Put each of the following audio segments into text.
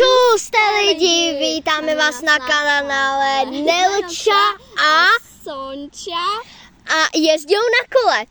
Čuste lidi, vítáme vás na kanále Nelča a Sonča a jezdí na kole.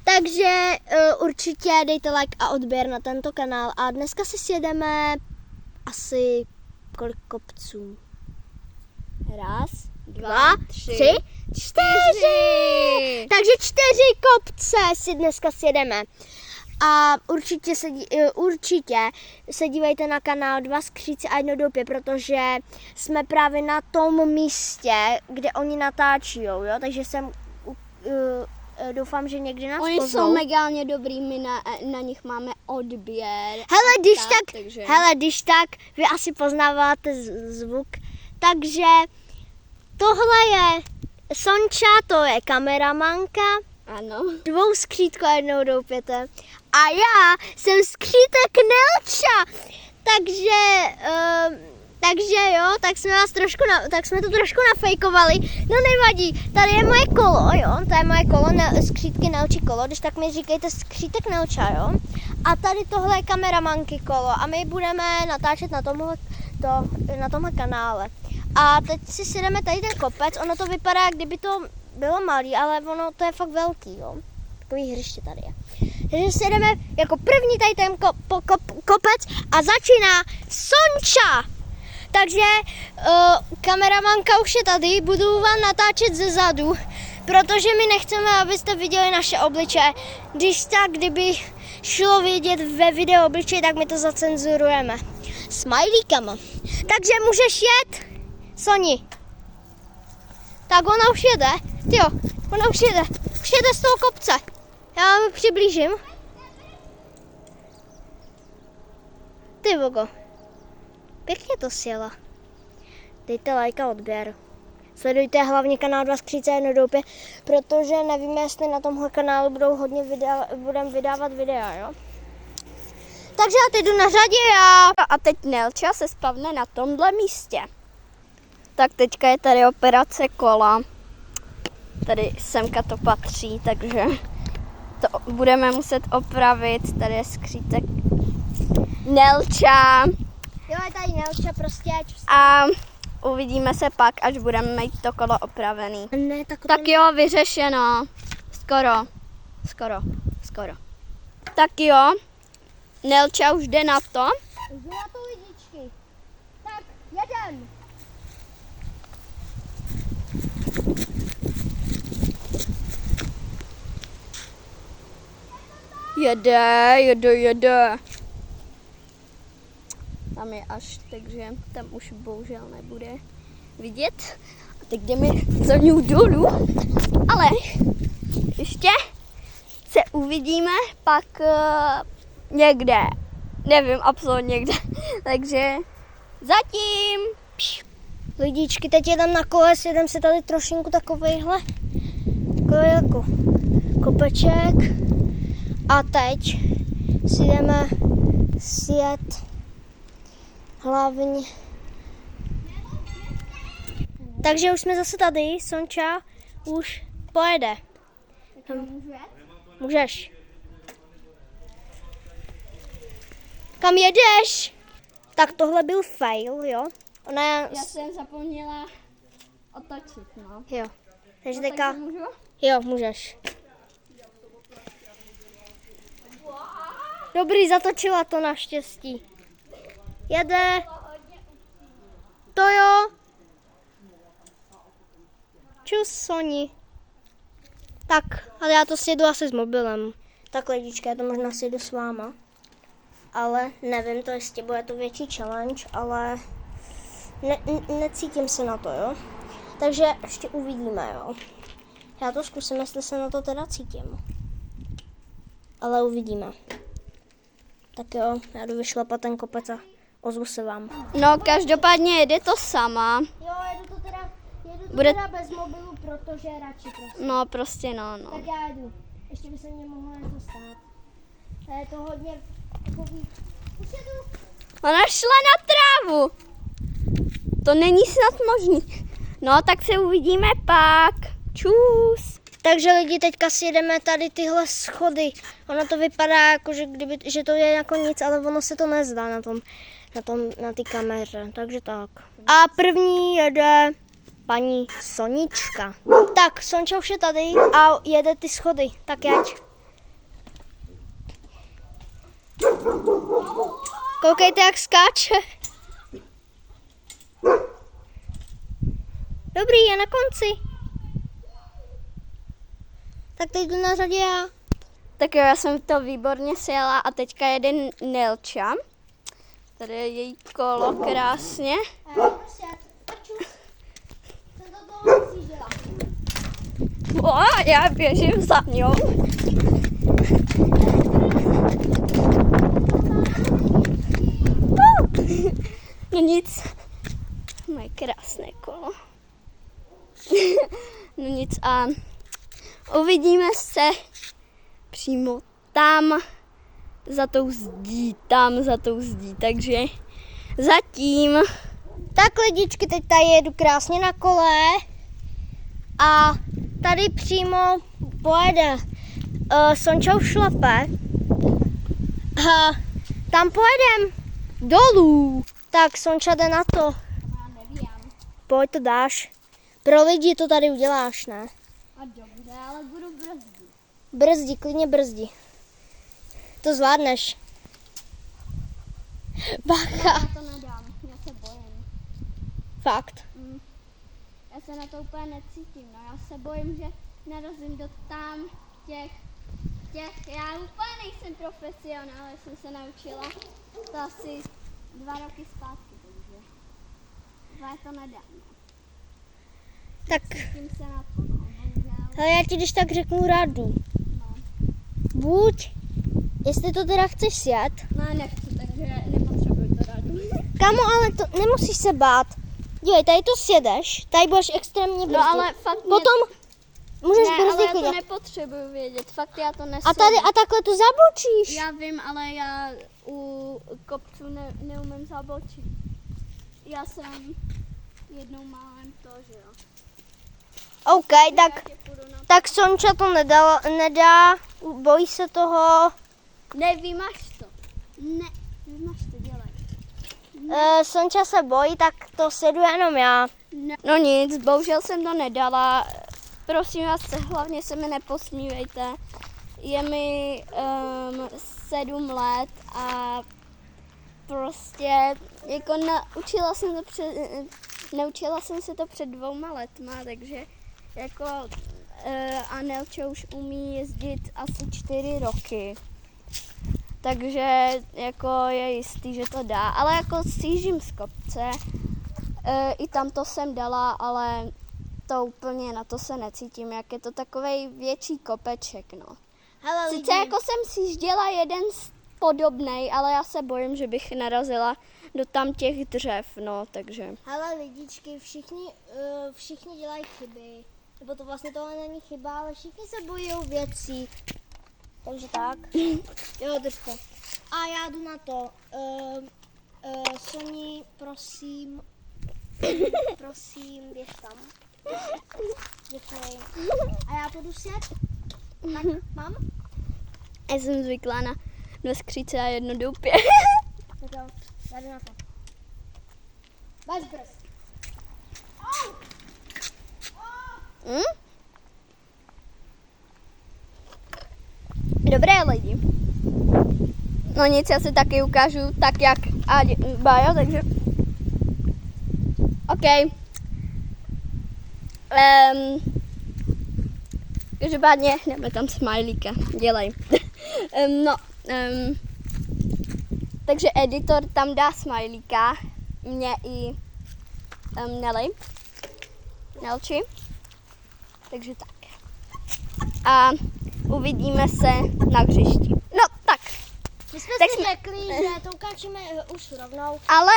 Takže určitě dejte like a odběr na tento kanál a dneska si sjedeme asi kolik kopců? Raz, Dva, tři, čtyři. Takže 4 kopce si dneska sjedeme. A určitě se dívejte na kanál Dva skříci a jedno doupě, protože jsme právě na tom místě, kde oni natáčí, jo? Takže jsem doufám, že někdy nás Oni pozvou. jsou megálně dobrý, my na nich máme odběr. Hele, když tak, vy asi poznáváte zvuk. Takže tohle je Sonča, to je kameramanka. Ano. 2 skřítko a 1 doupěte. A já jsem skřítek Nelča. Takže jo, tak jsme to trošku nafejkovali. No nevadí, tady je moje kolo, jo, to je moje kolo, skřítky Nelči kolo, když tak mi říkejte skřítek Nelča, jo. A tady tohle je kameramanky kolo a my budeme natáčet na tomhle kanále. A teď si sjedeme tady ten kopec, ono to vypadá, jak kdyby to bylo malý, ale ono to je fakt velký, jo. Takový hřiště tady je. Takže si jdeme jako první tady ten kopec a začíná Sonča. Takže kameramanka už je tady, budu vám natáčet ze zadu, protože my nechceme, abyste viděli naše obličeje. Když tak, kdyby šlo vidět ve videu obličeje, tak my to zacenzurujeme. Smajlíkama. Takže můžeš jet, Soni. Tak ona už jede. Tyjo, ona už jede. Už jede z toho kopce. Já vám přiblížím. Ty vogo. Pěkně to sjela. Dejte like a odběr. Sledujte hlavně kanál Dva skříce a jedno doupě, protože nevíme, jestli na tomhle kanálu budeme vydávat videa, jo. Takže já teď jdu na řadě A teď Nelča se spavne na tomhle místě. Tak teďka je tady operace kola. Tady semka to patří, takže to budeme muset opravit. Tady je skřítek Nelča. Jo, je tady Nelča prostě. A uvidíme se pak, až budeme mít to kolo opravený. Ne, Tak jo, vyřešeno. Skoro. Tak jo, Nelča už jde na to. Jdu na to, lidičky. Tak, jedem. Jede. Tam je až, takže tam už bohužel nebude vidět. A teď jdeme za ní dolů. Ale ještě se uvidíme pak někde. Nevím, absolutně kde. Takže zatím. Lidičky, teď jedem na kole, jedem si tady trošinku takový jako kopeček. A teď si jdeme sjet hlavně. Takže už jsme zase tady, Sonča už pojede. Můžeš. Kam jedeš? Tak tohle byl fail, jo? Já jsem zapomněla otočit, no. Jo. Takže teďka... Můžu? Jo, můžeš. Dobrý, zatočila to naštěstí. Jede. To jo. Čus, Soni. Tak, ale já to sjedu asi s mobilem. Tak lidička, já to možná sjedu s váma. Ale nevím, to jestli bude to větší challenge, ale necítím se na to, jo. Takže ještě uvidíme, jo. Já to zkusím, jestli se na to teda cítím. Ale uvidíme. Tak jo, já jdu vyšlapat ten kopec a ozvu se vám. No, každopádně jede to sama. Jo, jedu to teda Bude- teda bez mobilu, protože radši prostě. No, prostě no. Tak já jdu. Ještě by se mě mohlo něco stát. To je to hodně takový... Už jedu. Ona šla na trávu. To není snad možný. No, tak se uvidíme pak. Čus. Takže lidi, teďka si jedeme tady tyhle schody. Ono to vypadá jako, že to je jako nic, ale ono se to nezdá na tom. na té kameře, takže tak. A první jede paní Sonička. Tak, Sonča už je tady a jede ty schody, tak jeď. Koukejte, jak skáče. Dobrý, je na konci. Tak teď jdu na řadě já. Tak jo, já jsem to výborně sjela a teďka jede Nelča. Tady je její kolo krásně. O, já běžím za ňou. No nic, moje krásné kolo. No nic a uvidíme se přímo tam za tou zdí, takže zatím. Tak lidičky, teď tady jedu krásně na kole a tady přímo pojede Sonča už šlape a tam pojedem dolů. Tak Sonča jde na to. Já nevím. Pojď, to dáš. Pro lidi to tady uděláš, ne? A dobře, ale budu brzdit. Brzdi, klidně brzdi. To zvládneš. Bacha. Já to nedám, já se bojím. Fakt. Já se na to úplně necítím, no já se bojím, že narazím do tam těch, já úplně nejsem profesionál, já jsem se naučila to asi 2 roky zpátky, takže já to nedám. Tak, Tím se na to, no, bohužel. hele, já ti když tak řeknu radu. No. Buď, jestli to teda chceš sjet. No, nechci, takže nepotřebuji to radu. Kamo, ale to nemusíš se bát. Dívej, tady to sjedeš, tady budeš extrémně brzdit. No ale fakt Potom můžeš ne, ale brzdit já to klidně. nepotřebuji vědět, fakt já to nesu. A tady a takhle to zabočíš. Já vím, ale já u kopců neumím zabočit. Já jsem jednou málem to, že jo. OK, tak, Já tě půjdu na... tak Sonča to nedá, bojí se toho. Ne, vymaž to. Ne, vymaž to, dělej. Sonča se bojí, tak to sjedu jenom já. Ne. No nic, bohužel jsem to nedala. Prosím vás, hlavně se mi neposmívejte. Je mi 7 let a prostě jako naučila jsem se to před 2 letma, takže jako a Nelča už umí jezdit asi 4 roky. Takže jako je jistý, že to dá, ale jako sjíždím z kopce, i tam to jsem dala, ale to úplně na to se necítím, jak je to takovej větší kopeček, no. Hele, Sice jako jsem sjížděla jeden podobnej, ale já se bojím, že bych narazila do tam těch dřev, no, takže. Hele lidičky, všichni dělají chyby. Nebo to vlastně tohle není chyba, ale všichni se bojí věcí. Takže tak. Jo, drž to. A já jdu na to. Soni, prosím, běž tam. Děkuji. A já půjdu sjet. Tak, mám? Já jsem zvyklá na 2 skříce a 1 doupě. Tak jo, já jdu na to. Bez brzd. Dobré lidi. No nic, já si taky ukážu tak, jak Bajo, takže... OK. Každopádně jdeme tam smajlíka, dělej. Takže editor tam dá smajlíka, mě i Nelči. Takže tak. A uvidíme se na hřišti. No tak. My jsme Tak si jsme- řekli, že to ukážeme už rovnou. Ale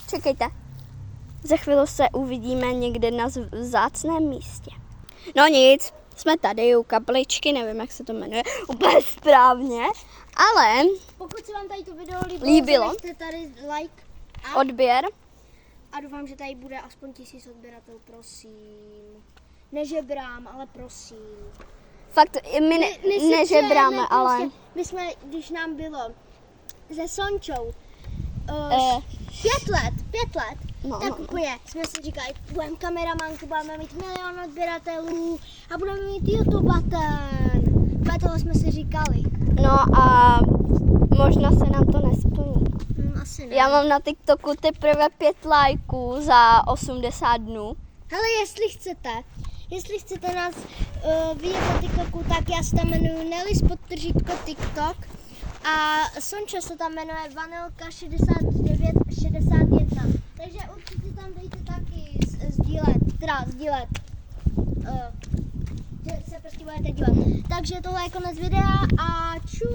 čekejte. Za chvíli se uvidíme někde na vzácném místě. No nic, jsme tady u kapličky, nevím, jak se to jmenuje úplně správně, ale Pokud se vám tady to video Líbilo. zanechte tady like odběr. a doufám, že tady bude aspoň 1000 odběratelů, prosím. Nežebrám, ale prosím. Fakt, my My si nežebráme, přejeme ale... Prostě, my jsme, když nám bylo se Sončou 5 let. No, Tak no. úplně jsme si říkali, budeme kameramanky, budeme mít 1 000 000 odběratelů a budeme mít YouTube button. Toho jsme si říkali. No a možná se nám to nesplní. Asi ne. Já mám na TikToku teprve 5 lajků za 80 dnů. Hele, jestli chcete nás vidět na TikToku, tak já se tam jmenuji Nelis_TikTok a Sonča se tam jmenuje Vanilka6961. Takže určitě tam dejte taky sdílet, že se prostě budete dívat. Takže tohle je konec videa a čus!